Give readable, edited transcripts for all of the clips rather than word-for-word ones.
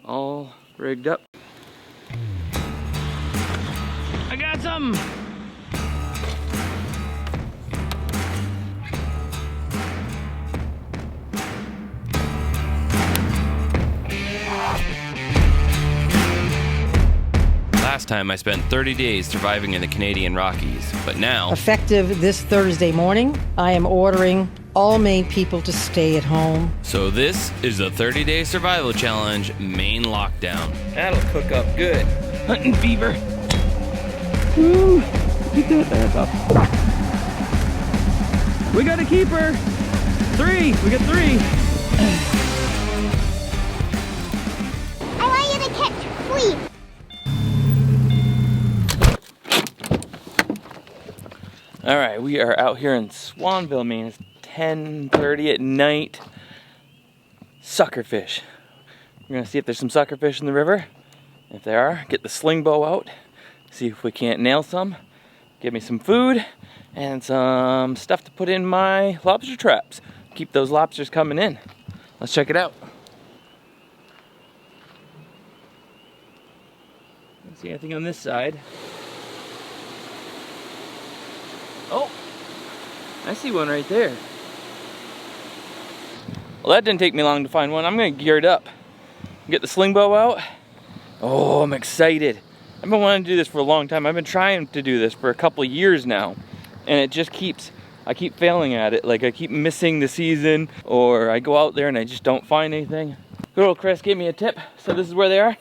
all rigged up. I got some! Last time I spent 30 days surviving in the Canadian Rockies, but now... Effective this Thursday morning, I am ordering all Maine people to stay at home. So this is the 30-day survival challenge Maine Lockdown. That'll cook up good. Hunting fever. Woo! Get that back up. We got a keeper. 3. We got 3. I want you to catch fleas. All right, we are out here in Swanville, Maine. It's 10:30 at night. Suckerfish. We're gonna see if there's some suckerfish in the river. If there are, get the Slingbow out. See if we can't nail some. Give me some food and some stuff to put in my lobster traps. Keep those lobsters coming in. Let's check it out. Don't see anything on this side. Oh, I see one right there. Well, that didn't take me long to find one. I'm gonna gear it up. Get the Slingbow out. Oh, I'm excited. I've been wanting to do this for a long time. I've been trying to do this for a couple of years now. And it just I keep failing at it. Like I keep missing the season, or I go out there and I just don't find anything. Good old Chris gave me a tip. So this is where they are.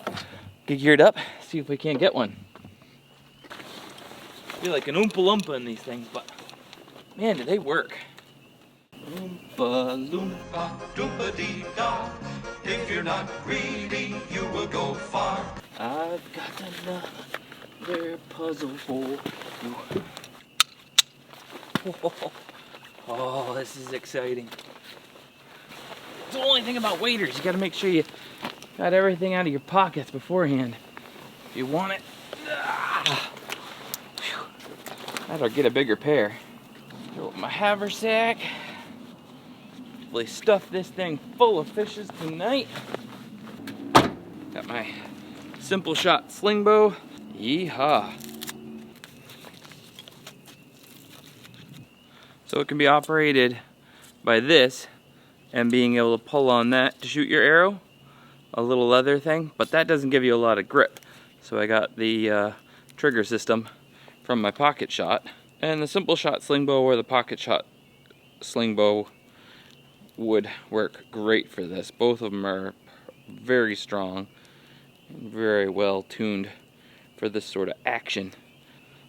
Get geared up, see if we can't get one. I feel like an Oompa Loompa in these things, but man, do they work. Oompa Loompa, Doompa Dee Da. If you're not greedy, you will go far. I've got another puzzle for you. Oh, this is exciting. It's the only thing about waders. You gotta make sure you got everything out of your pockets beforehand. If you want it. I'd get a bigger pair. Throw my haversack. Hopefully stuff this thing full of fishes tonight. Got my SimpleShot Slingbow. Yeehaw. So it can be operated by this and being able to pull on that to shoot your arrow. A little leather thing, but that doesn't give you a lot of grip. So I got the trigger system from my pocket shot, and the SimpleShot Slingbow or the pocket shot Slingbow would work great for this. Both of them are very strong and very well tuned for this sort of action.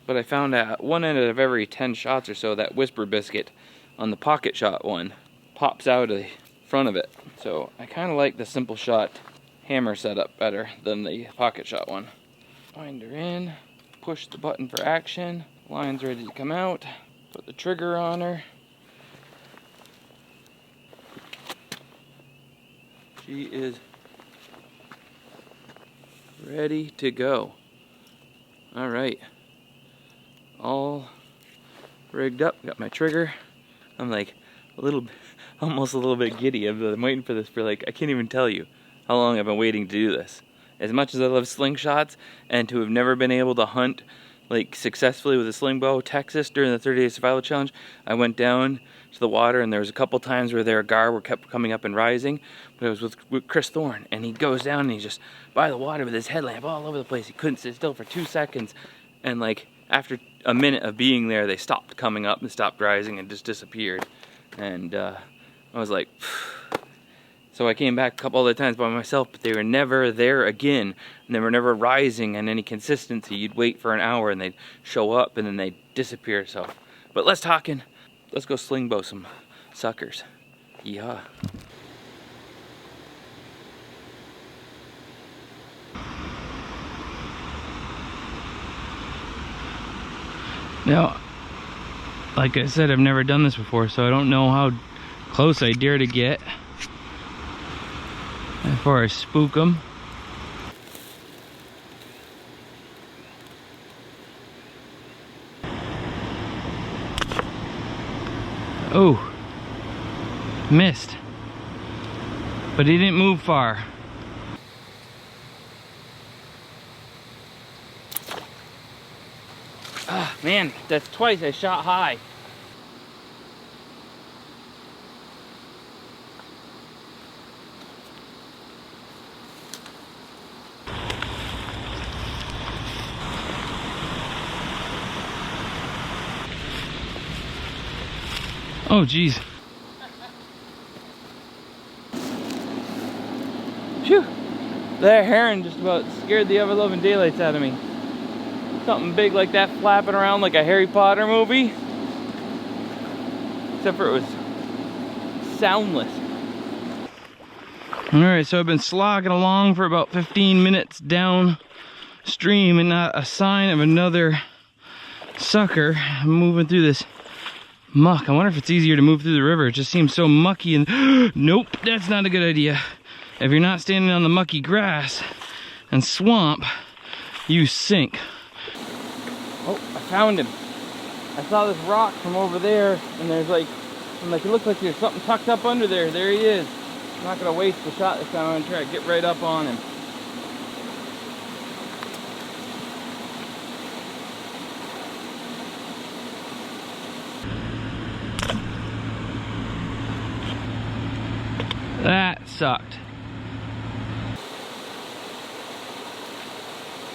But I found at one end of every 10 shots or so that whisper biscuit on the pocket shot one pops out of the front of it. So I kind of like the SimpleShot hammer setup better than the pocket shot one. Wind her in. Push the button for action. Line's ready to come out. Put the trigger on her. She is ready to go. All right. All rigged up. Got my trigger. I'm like almost a little bit giddy. I'm waiting for this for I can't even tell you how long I've been waiting to do this. As much as I love slingshots, and to have never been able to hunt successfully with a Slingbow, Texas during the 30-day survival challenge, I went down to the water and there was a couple times where their gar were kept coming up and rising, but it was with Chris Thorne, and he goes down and he's just by the water with his headlamp all over the place. He couldn't sit still for 2 seconds, and after a minute of being there, they stopped coming up and stopped rising and just disappeared. And I was like, phew. So I came back a couple other times by myself, but they were never there again. And they were never rising in any consistency. You'd wait for an hour and they'd show up and then they'd disappear. So, but let's go Slingbow some suckers. Yeah. Now, like I said, I've never done this before, so I don't know how close I dare to get before I spook them. Oh, missed, but he didn't move far. Man, that's twice I shot high. Oh, geez. Phew. That heron just about scared the ever-loving daylights out of me. Something big like that flapping around like a Harry Potter movie. Except for it was soundless. Alright, so I've been slogging along for about 15 minutes downstream and not a sign of another sucker. I'm moving through this muck. I wonder if it's easier to move through the river. It just seems so mucky and nope, that's not a good idea. If you're not standing on the mucky grass and swamp, you sink. Oh, I found him. I saw this rock from over there, and there's like, it looks like there's something tucked up under there. There he is. I'm not gonna waste the shot this time. I'm gonna try to get right up on him. That sucked.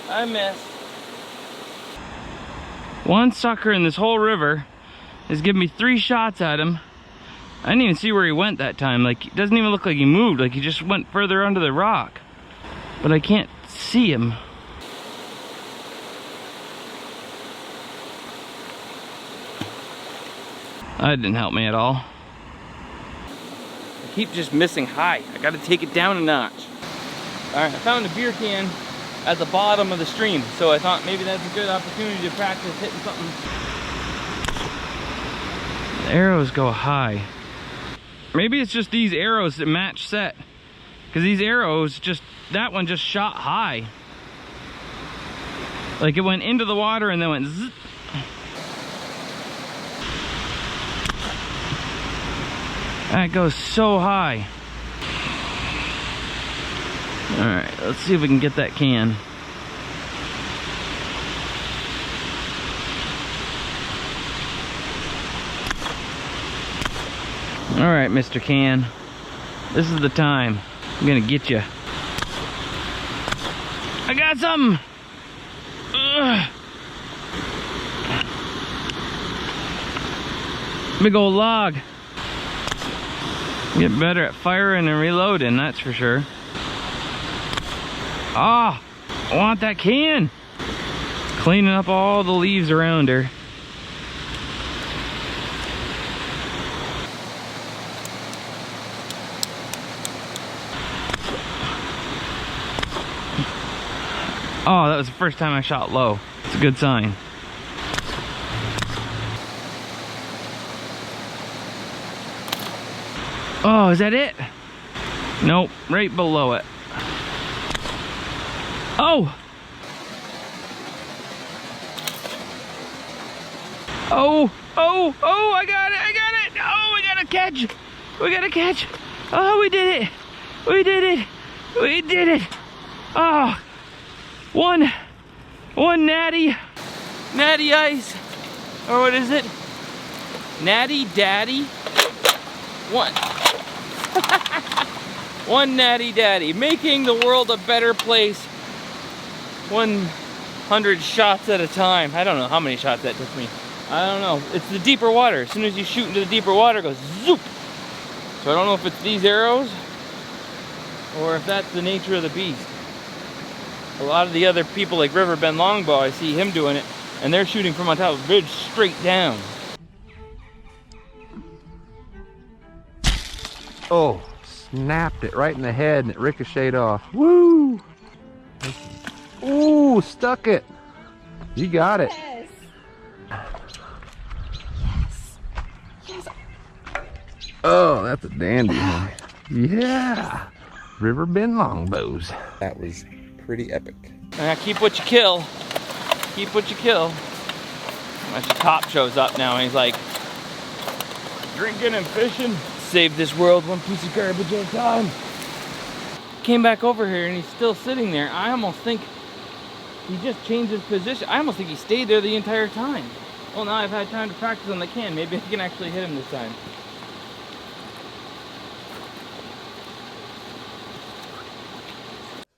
I missed. One sucker in this whole river has given me 3 shots at him. I didn't even see where he went that time. Like, it doesn't even look like he moved. Like, he just went further under the rock. But I can't see him. That didn't help me at all. I keep just missing high. I gotta take it down a notch. Alright, I found a beer can at the bottom of the stream, so I thought maybe that's a good opportunity to practice hitting something. The arrows go high. Maybe it's just these arrows that match set. Because these arrows that one just shot high. Like it went into the water and then went zzz. That goes so high. Alright, let's see if we can get that can. Alright, Mr. Can. This is the time. I'm gonna get you. I got something! Ugh. Big old log. Get better at firing and reloading, that's for sure. Ah, I want that can. Cleaning up all the leaves around her. Oh, that was the first time I shot low. It's a good sign. Oh, is that it? Nope, right below it. Oh! Oh, oh, oh, I got it, I got it! Oh, we got a catch! We got a catch! Oh, we did it! We did it! We did it! Oh! One natty ice, or what is it? Natty daddy? One natty daddy, making the world a better place 100 shots at a time. I don't know how many shots that took me. I don't know. It's the deeper water. As soon as you shoot into the deeper water, it goes zoop. So I don't know if it's these arrows or if that's the nature of the beast. A lot of the other people like Riverbend Longbow, I see him doing it, and they're shooting from on top of the ridge straight down. Oh, snapped it right in the head and it ricocheted off. Woo! Ooh, stuck it. You got it. Yes. Yes. Oh, that's a dandy. Yeah. Riverbend Longbows. That was pretty epic. Keep what you kill. Keep what you kill. Mr. Top shows up now and he's like, drinking and fishing. Save this world one piece of garbage at a time. Came back over here and he's still sitting there. I almost think he just changed his position. I almost think he stayed there the entire time. Well, now I've had time to practice on the can. Maybe I can actually hit him this time.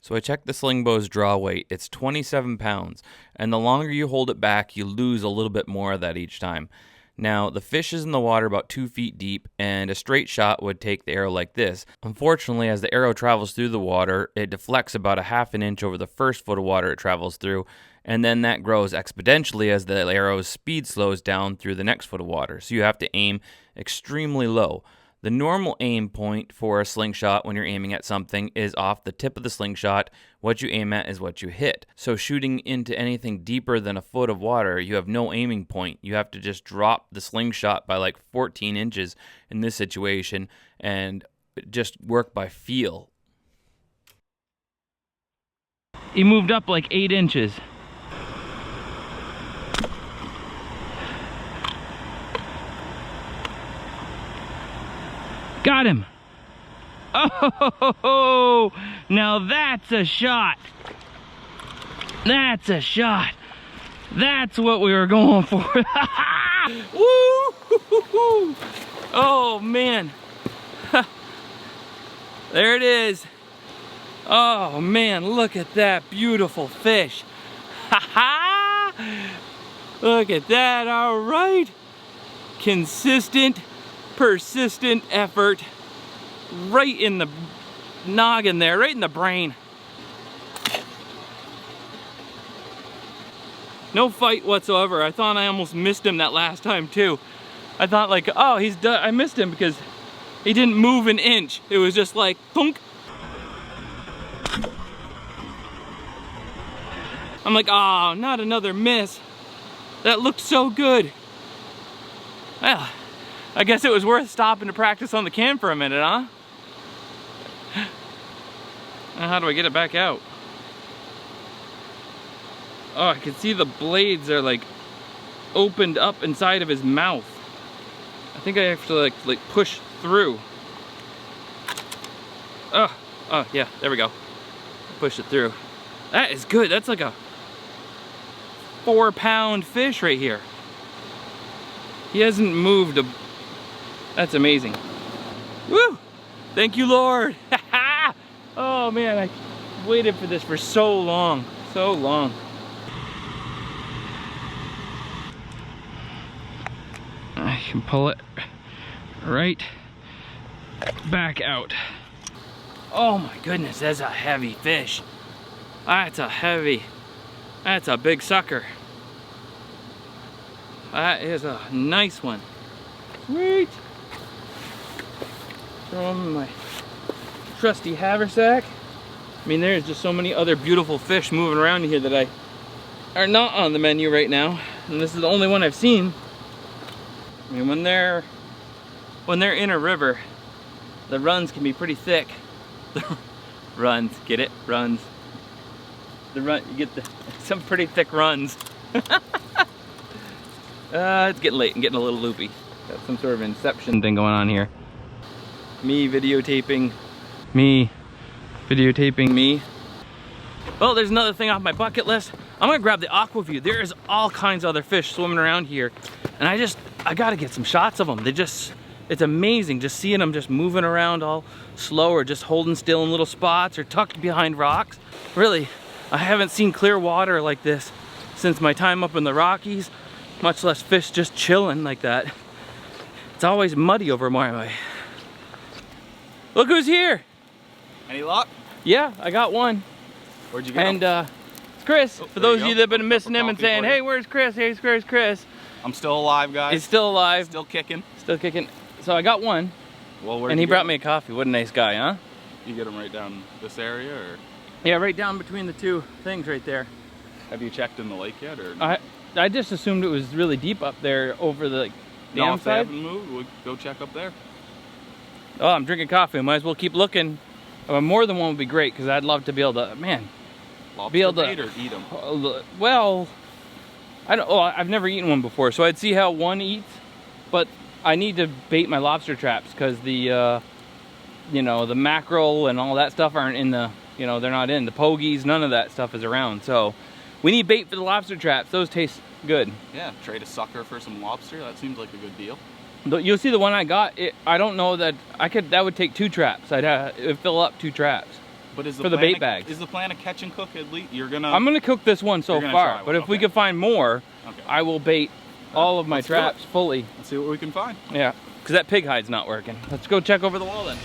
So I checked the Slingbow's draw weight. It's 27 pounds, and the longer you hold it back, you lose a little bit more of that each time. Now, the fish is in the water about 2 feet deep, and a straight shot would take the arrow like this. Unfortunately, as the arrow travels through the water, it deflects about a half an inch over the first foot of water it travels through, and then that grows exponentially as the arrow's speed slows down through the next foot of water. So you have to aim extremely low. The normal aim point for a slingshot when you're aiming at something is off the tip of the slingshot. What you aim at is what you hit. So shooting into anything deeper than a foot of water, you have no aiming point. You have to just drop the slingshot by like 14 inches in this situation and just work by feel. He moved up like 8 inches. Got him. Oh, now that's a shot. That's a shot. That's what we were going for. Woo! Oh, man. There it is. Oh, man, look at that beautiful fish. Look at that, all right. Consistent, persistent effort right in the noggin there, right in the brain. No fight whatsoever. I thought I almost missed him that last time too. I thought like, oh, he's done. I missed him because he didn't move an inch. It was just like thunk. I'm like, oh, not another miss. That looked so good. Well, I guess it was worth stopping to practice on the can for a minute, huh? Now how do I get it back out? Oh, I can see the blades are like opened up inside of his mouth. I think I have to like push through. Oh, yeah, there we go. Push it through. That is good. That's like a 4-pound fish right here. He hasn't moved a... That's amazing. Woo! Thank you, Lord. Oh man, I waited for this for so long, so long. I can pull it right back out. Oh my goodness, that's a heavy fish. That's a big sucker. That is a nice one. Sweet. Throw him in my trusty haversack. I mean, there's just so many other beautiful fish moving around here that are not on the menu right now, and this is the only one I've seen. I mean, when they're in a river, the runs can be pretty thick. The runs, get it? Runs. You get some pretty thick runs. It's getting late and getting a little loopy. Got some sort of inception thing going on here. Me videotaping me. Well, there's another thing off my bucket list. I'm gonna grab the aqua view. There is all kinds of other fish swimming around here, and I gotta get some shots of them. It's amazing just seeing them just moving around all slow or just holding still in little spots or tucked behind rocks. Really, I haven't seen clear water like this since my time up in the Rockies, much less fish just chilling like that. It's always muddy over my way. Look who's here! Any luck? Yeah, I got one. Where'd you get him? And it's Chris. For those of you that have been missing him and saying, for you. hey, where's Chris? Hey, where's Chris? I'm still alive, guys. He's still alive. Still kicking. Still kicking. So I got one. Well, and he brought me a coffee. What a nice guy, huh? You get him right down this area, or? Yeah, right down between the two things right there. Have you checked in the lake yet, or? I just assumed it was really deep up there over the No, dam if they side. haven't moved, we'll go check up there. Oh, I'm drinking coffee. I might as well keep looking. More than one would be great because I'd love to be able to, man. Lobster Be able to bait or eat them? Well, I've never eaten one before, so I'd see how one eats. But I need to bait my lobster traps because the, the mackerel and all that stuff aren't in the, they're not in the pogies. None of that stuff is around. So We need bait for the lobster traps. Those taste good. Yeah, trade a sucker for some lobster. That seems like a good deal. You'll see the one I got. I don't know that I could. That would take 2 traps. It'd fill up 2 traps. But is the for the bait bags. Is the plan to catch and cook at least? I'm gonna cook this one so far. But if we could find more, I will bait all of my traps fully. Let's see what we can find. Yeah, because that pig hide's not working. Let's go check over the wall then.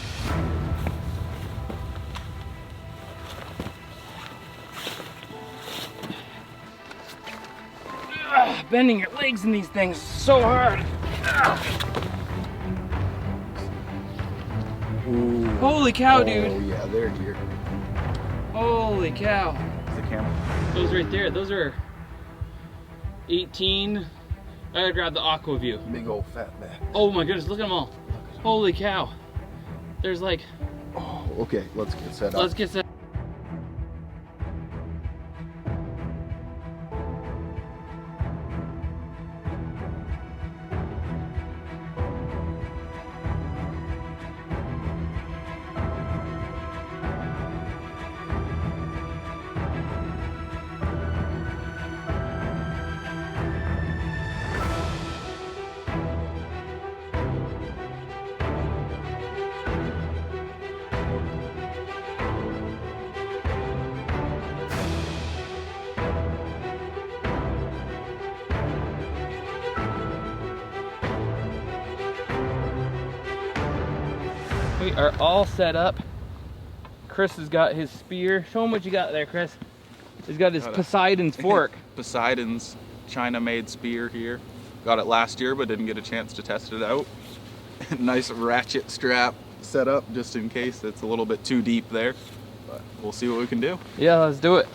Bending your legs in these things is so hard. Ooh. Holy cow, dude. Oh yeah, they're here. Holy cow. Is the camera? Those right there, those are 18. I gotta grab the aqua view. Big old fat man. Oh my goodness, look at them all. Holy cow. There's like... Oh, okay, let's get set up. Let's get set. We are all set up. Chris has got his spear. Show him what you got there, Chris. He's got his Poseidon's fork. Poseidon's China-made spear here. Got it last year, but didn't get a chance to test it out. Nice ratchet strap set up just in case it's a little bit too deep there. But we'll see what we can do. Yeah, let's do it.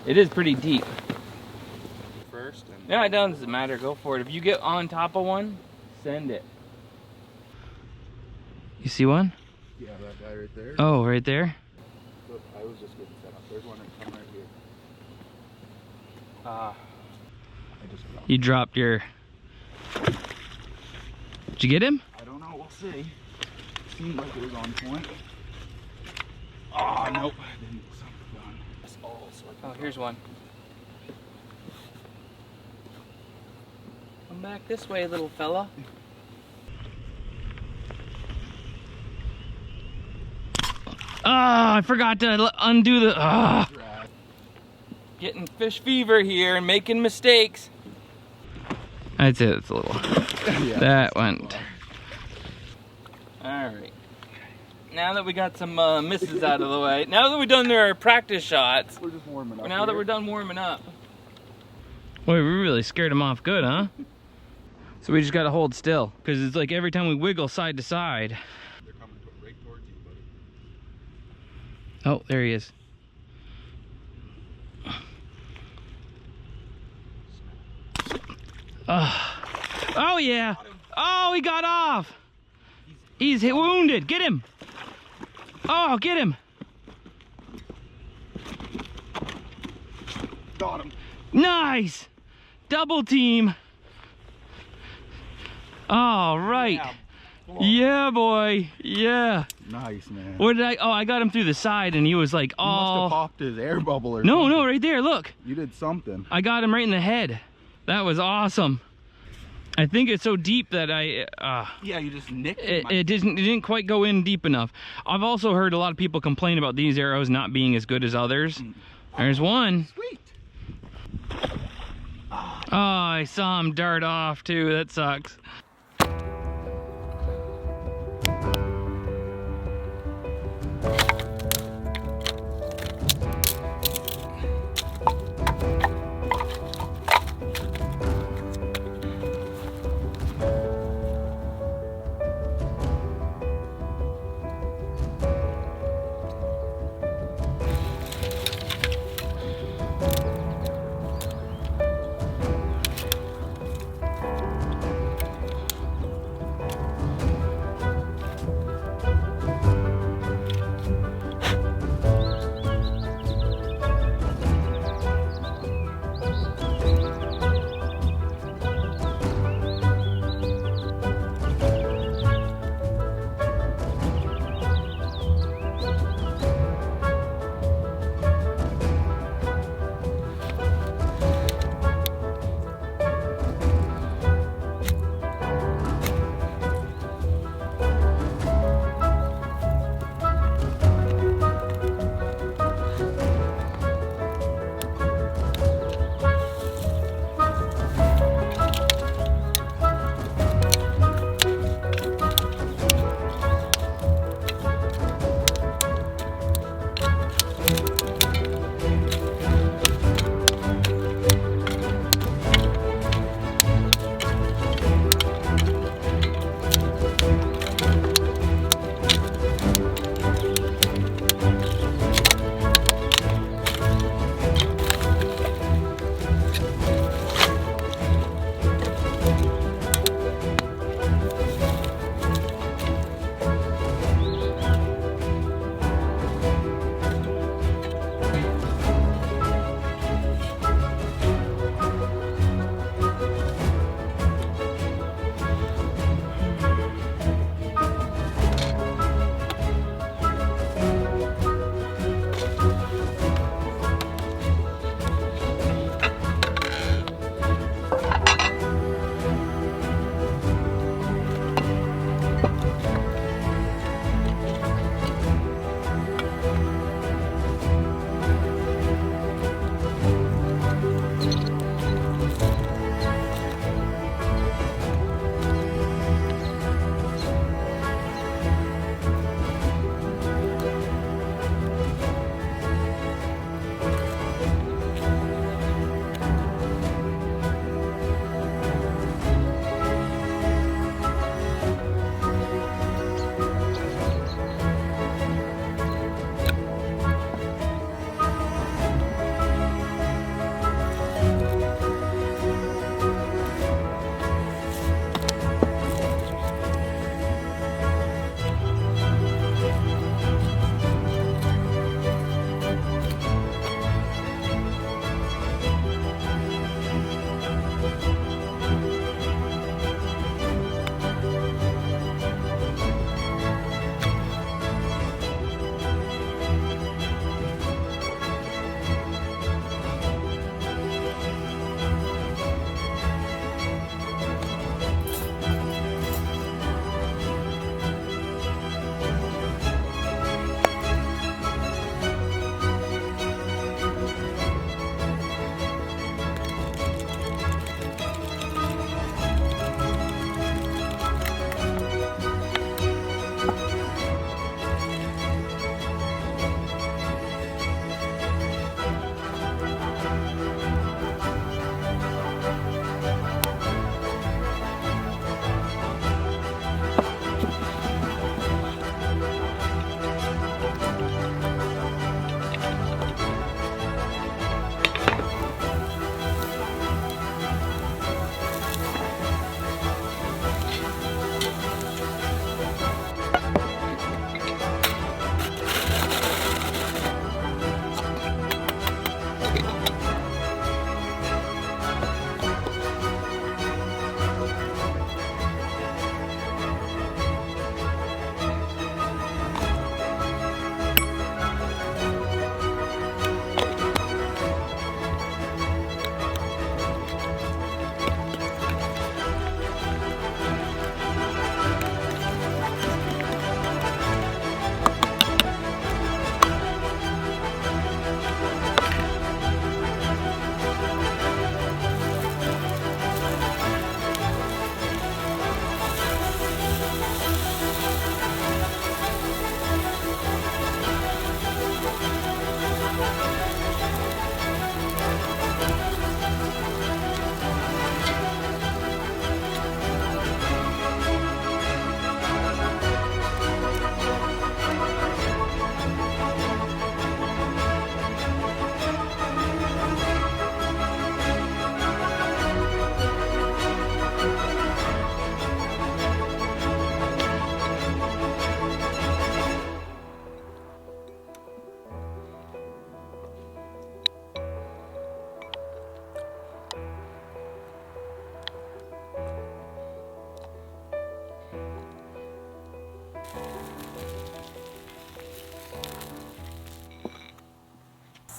It is pretty deep. First. And No, it doesn't matter. Go for it. If you get on top of one, send it. You see one? yeah, that guy right there. Oh, right there? Look, I was just getting set up. There's one right here. Ah. I just dropped. You dropped your... Did you get him? I don't know. We'll see. Seemed like it was on point. Oh, nope. I didn't get something done. That's all. So Oh, here's one. Come back this way, little fella. Ah, I forgot to undo the... Ah. Getting fish fever here and making mistakes. I'd say that's a little... yeah, that went... Alright. Now that we got some misses out of the way, now that we've done our practice shots, We're just warming up. now that we're done warming up. Boy, we really scared him off good, huh? So we just gotta hold still, because it's like every time we wiggle side to side. They're coming right towards you, buddy. Oh, there he is. Oh yeah! Oh, he got off! He's wounded! Get him! Oh, get him! Got him. Nice! Double team! All right. Yeah, boy. Yeah. Nice, man. What did I? Oh, I got him through the side, and he was like, He must oh. have popped his air bubble or No, something. no, right there. Look. You did something. I got him right in the head. That was awesome. I think it's so deep that Yeah, you just nicked it didn't quite go in deep enough. I've also heard a lot of people complain about these arrows not being as good as others. There's one. Sweet. Oh, I saw him dart off too. That sucks.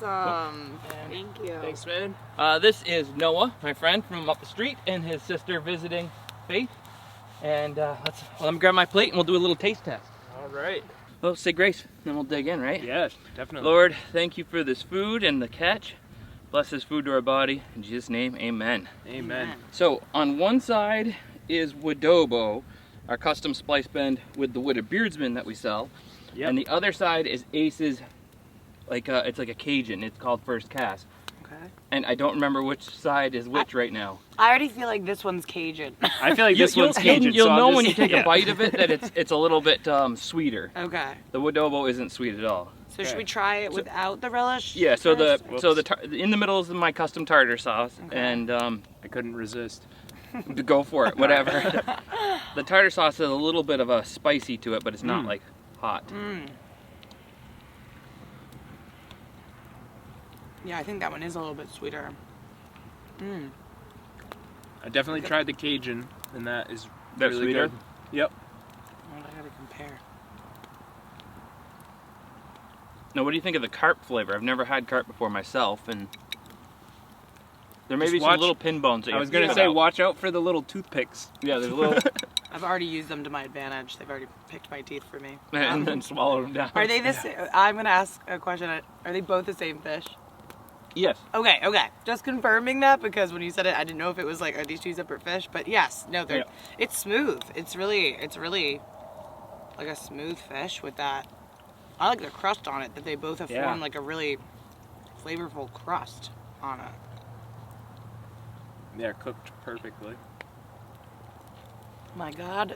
awesome. Thank you. Thanks, man. This is Noah, my friend from up the street, and his sister visiting Faith. And let me grab my plate and we'll do a little taste test. All right. Well, say grace, then we'll dig in, right? Yeah, definitely. Lord, thank you for this food and the catch. Bless this food to our body. In Jesus' name, amen. Amen. So on one side is Woodobo, our custom splice bend with the wooded beardsman that we sell. Yep. And the other side is Ace's, it's like a Cajun. It's called First Cast. Okay. And I don't remember which side is which right now. I already feel like this one's Cajun. I feel like this one's Cajun. You'll so know I'm when you just- take a bite of it that it's a little bit sweeter. Okay. The Woodobo isn't sweet at all. So should we try it without the relish? Yeah. So first? in the middle is my custom tartar sauce, Okay. and I couldn't resist. go for it, whatever. The tartar sauce has a little bit of a spicy to it, but it's not like hot. Yeah, I think that one is a little bit sweeter. I definitely tried the Cajun, and that is That's really sweeter? good. Yep. What I gotta compare? Now, what do you think of the carp flavor? I've never had carp before myself, and there may Just be some watch- little pin bones. That I you was have gonna cut say, out. watch out for the little toothpicks. Yeah, there's a little, I've already used them to my advantage. They've already picked my teeth for me. and then swallow them down. Are they the same? I'm gonna ask a question. Are they both the same fish? Yes. Okay. Just confirming that because when you said it, I didn't know if it was like, are these two separate fish? But yes, no, they're. Yeah. It's smooth. It's really like a smooth fish with that. I like the crust on it. That they both have formed like a really flavorful crust on it. They're cooked perfectly. My God,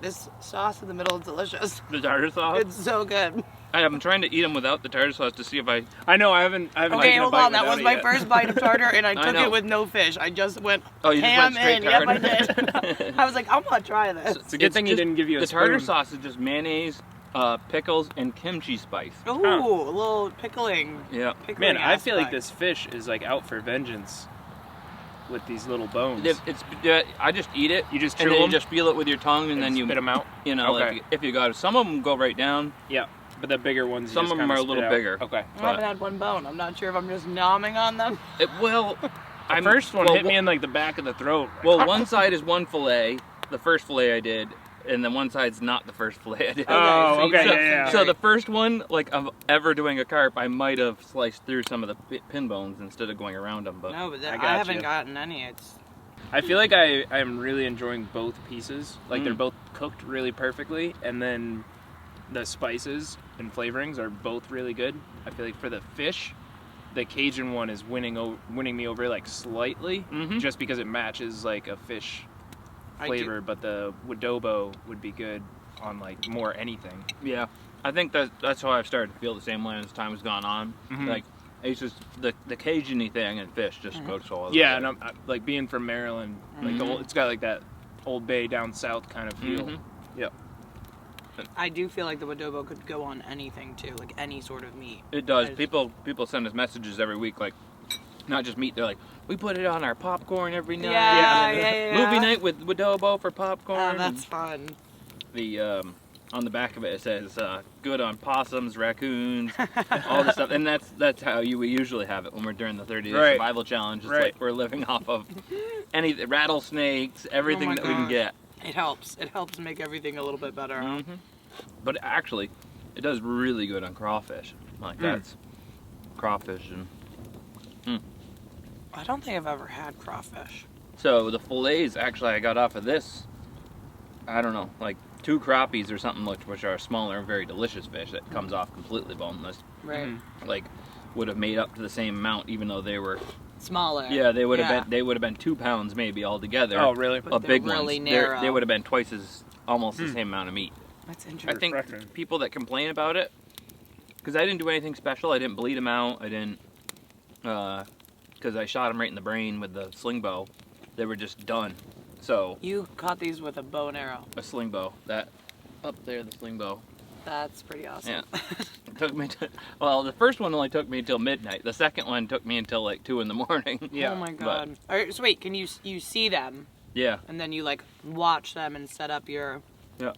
this sauce in the middle is delicious. The tartar sauce. It's so good. I'm trying to eat them without the tartar sauce to see if I. I know. I haven't. Okay, taken a hold bite on. That without was it my yet. first bite of tartar, and I I took know. it with no fish. I just went Oh, you just ham went straight in. Yep, I tartar. did. I was like, I'm gonna try this. It's a good thing you just- didn't give you a The tartar spoon. sauce is just mayonnaise, pickles, and kimchi spice. Ooh, a little pickling. Yeah. pickling Man, I feel like aspect. this fish is like out for vengeance with these little bones. I just eat it. You just and chew then you them? just feel it with your tongue, and then you spit them out. You know, Okay. if you got some of them go right down. Yeah, but the bigger ones. Some you just of them kinda are a spit little out. bigger. Okay. I haven't had one bone. I'm not sure if I'm just nomming on them. The first one hit me in like the back of the throat. Well, one side is one fillet, the first fillet I did, and then one side's not the first fillet I did. Oh, so you okay, took yeah. So the first one, like of ever doing a carp, I might have sliced through some of the pin bones instead of going around them. But No, but I I, got haven't you. gotten any. It's I feel like I am really enjoying both pieces. Like they're both cooked really perfectly, and then the spices and flavorings are both really good. I feel like for the fish, the Cajun one is winning me over like slightly, just because it matches like a fish flavor. But the Woodobo would be good on like more anything. yeah, I think that's how I've started to feel the same way as time has gone on. Like it's just the Cajun-y thing and fish just goes so well. Yeah, and I like being from Maryland, like it's got like that Old Bay down south kind of feel. Yep. I do feel like the Woodobo could go on anything too, like any sort of meat. It does. People send us messages every week, like not just meat. They're like, we put it on our popcorn every night. Yeah. Movie night with Woodobo for popcorn. Oh, that's fun. The on the back of it says good on possums, raccoons, all this stuff, and that's how we usually have it when we're doing the 30-day survival challenge. It's like we're living off of any rattlesnakes, everything that we can get. It helps. It helps make everything a little bit better. Huh? But actually, it does really good on crawfish. Like that's crawfish and. I don't think I've ever had crawfish. So the fillets, actually, I got off of this. I don't know, like 2 crappies or something, which are smaller and very delicious fish that comes off completely boneless. Right. Like, would have made up to the same amount, even though they were Smaller. Yeah, they would have been. They would have been 2 pounds maybe altogether. Oh, really? But they're big really ones. narrow. They would have been twice as almost the same amount of meat. That's I interesting. think people that complain about it, because I didn't do anything special. I didn't bleed them out. I didn't, because I shot them right in the brain with the Slingbow. They were just done. So You caught these with a bow and arrow. a Slingbow, that up there, the Slingbow. That's pretty awesome. Yeah. It took me well, the first one only took me until midnight. The second one took me until like 2 in the morning. Yeah. Oh my god. All right, so wait, can you see them Yeah. and then you like watch them and set up your Yeah.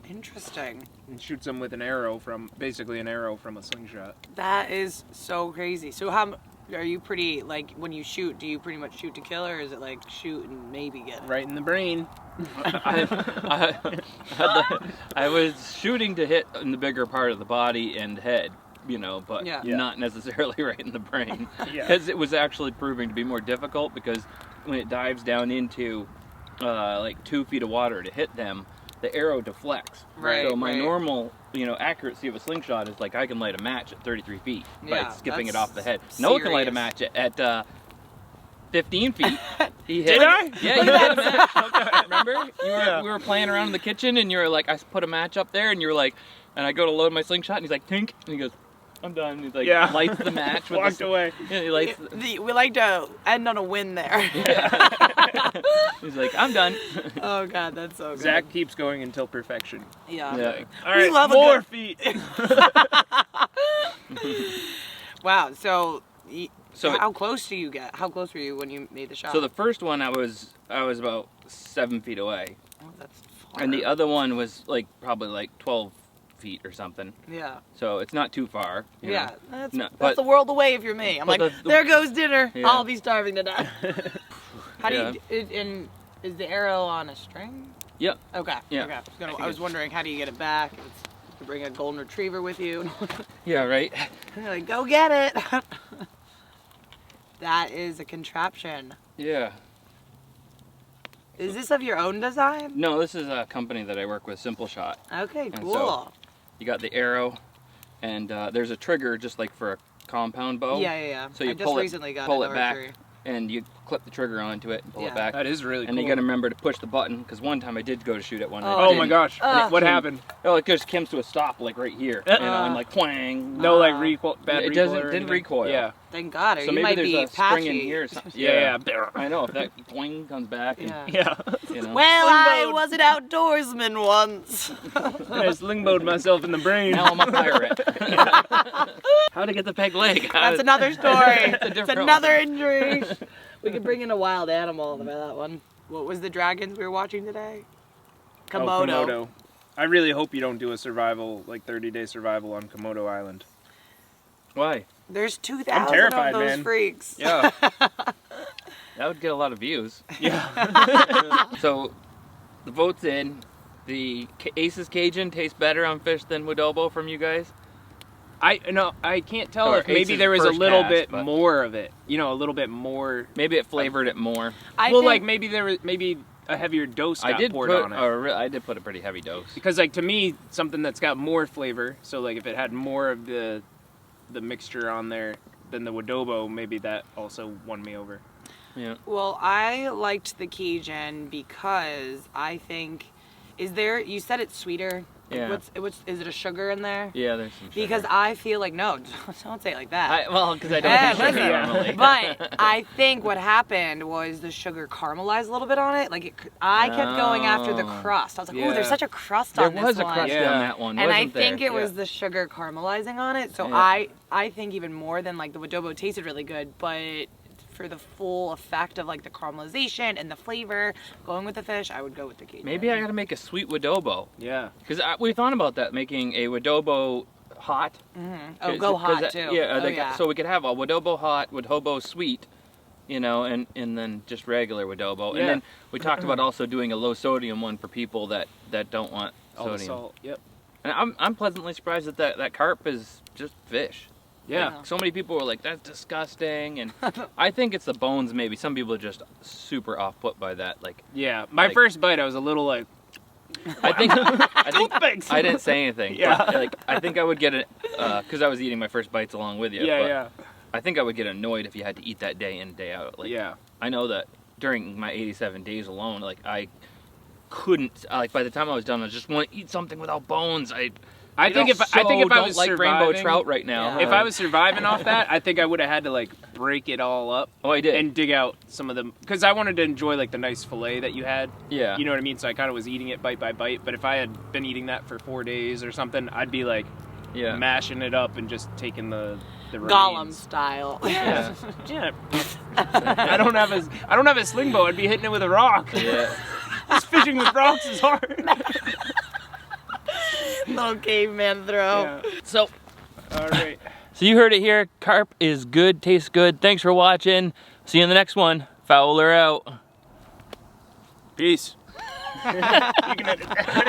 Interesting. And shoots them with an arrow basically an arrow from a slingshot. That is so crazy. So how are you pretty, like, when you shoot, do you pretty much shoot to kill, or is it like shoot and maybe get it? Right in the brain. I was shooting to hit in the bigger part of the body and head, you know, but Yeah. not necessarily right in the brain. Yeah. Because it was actually proving to be more difficult, because when it dives down into like 2 feet of water to hit them, the arrow deflects. Right, So my right. normal, accuracy of a slingshot is like I can light a match at 33 feet Yeah, by skipping it that's off the head. Noah can light a serious. match at 15 feet. He hit. Did I? Yeah, you hit a match. Remember? We were playing around in the kitchen, and you were like, I put a match up there, and you were like, and I go to load my slingshot, and he's like, tink, and he goes, I'm done. And he's like, Yeah. lights the match. With Walked the, away. Yeah, he lights. We like to end on a win there. He's like, I'm done. Oh God, that's so good. Zach keeps going until perfection. Yeah. Yeah. All right, love a more good- feet. Wow. So So how close do you get? How close were you when you made the shot? So the first one, I was about 7 feet away, Oh, that's far. and the other one was like probably like 12 feet or something. Yeah. So it's not too far. you Yeah. know. That's, No, that's but- the world away if you're me. I'm but like, the- there goes dinner. Yeah. I'll be starving to death. How do Yeah. you? And is the arrow on a string? Yep. Okay. Yeah. Okay. I was wondering, how do you get it back? To bring a golden retriever with you. Yeah. Right. You're like, go get it. That is a contraption. Yeah. Is this of your own design? No, this is a company that I work with, SimpleShot. Okay, And cool. so- You got the arrow, and there's a trigger just like for a compound bow. Yeah. So you I just pull it- recently got pull an it back. archery. And you clip the trigger onto it and pull Yeah. it back. That is really And cool. you got to remember to push the button, because one time I did go to shoot at one. and I Oh Oh didn't. my gosh. What happened? Oh, it just comes to a stop like right here, and like twang. No, like recoil. Bad It recoil doesn't- or didn't anything? recoil. Yeah. Thank God, or So you maybe might there's be a patchy. spring in here or something. Yeah. I know, if that twang comes back. And, Yeah. Yeah. You know. Well, I Slingbow. was an outdoorsman once. I slingbowed myself in the brain. Now I'm a pirate. How to get the peg leg? That's another story. It's a It's different another one. injury. We could bring in a wild animal for that one. What was the dragons we were watching today? Oh, Komodo. Komodo. I really hope you don't do a survival, like 30-day survival on Komodo Island. Why? There's 2,000 I'm terrified, of those man. freaks. Yeah. That would get a lot of views. Yeah. So, the vote's in. The Ace's Cajun tastes better on fish than Wadobo from you guys? I can't tell Or if maybe Ace's there was a first little pass, bit but- more of it. You know, a little bit more. Maybe it flavored it more. Maybe there was a heavier dose got I did poured put on it. I did put a pretty heavy dose. Because like to me, something that's got more flavor. So like if it had more of the mixture on there than the Wadobo, maybe that also won me over. Yeah. Well, I liked the Cajun because I think, you said it's sweeter? Yeah. Is it a sugar in there? Yeah, there's some sugar. Because I feel like, no, don't say it like that. Because I don't Yeah, eat sugar listen, normally. but I think what happened was the sugar caramelized a little bit on it. I kept going after the Oh. crust. I was like, Yeah. ooh, there's such a crust there on this was a one. crust Yeah. on that one, And I wasn't think there? it was the sugar caramelizing on it. So Yeah. I think even more than like the Wadobo tasted really good, but for the full effect of like the caramelization and the flavor, going with the fish, I would go with the Cajun. Maybe I gotta make a sweet Wadobo. Yeah. Because we thought about that, making a Wadobo hot. Oh, go hot too. Yeah, Oh, yeah. so we could have a Wadobo hot, Wadobo sweet, and then just regular Wadobo. Yeah. And then we talked about also doing a low sodium one for people that don't want All the sodium. salt. Yep. And I'm pleasantly surprised that carp is just fish. Yeah. Yeah. So many people were like, that's disgusting. And I think it's the bones maybe. Some people are just super off put by that. Like, Yeah. My Like- first bite, I was a little like, I think thanks. I didn't say anything. Yeah. But, like, I think I would get it, because I was eating my first bites along with you. yeah, but yeah, I think I would get annoyed if you had to eat that day in, day out. Like, yeah. I know that during my 87 days alone, like, I couldn't, like, by the time I was done, I just want to eat something without bones. I think if I don't was like surviving, rainbow trout right now. Yeah. if I was surviving off that, I think I would have had to like break it all up oh, I did. and dig out some of them because I wanted to enjoy like the nice fillet that you had. Yeah. You know what I mean? So I kind of was eating it bite by bite. But if I had been eating that for 4 days or something, I'd be like Yeah. mashing it up and just taking the Gollum remains. style. Yeah. Yeah. I don't have a slingbow. I'd be hitting it with a rock. Yeah. Just fishing with rocks is hard. Little caveman throw. Yeah. So, All right. so you heard it here. Carp is good, tastes good. Thanks for watching. See you in the next one. Fowler out. Peace. You can edit that.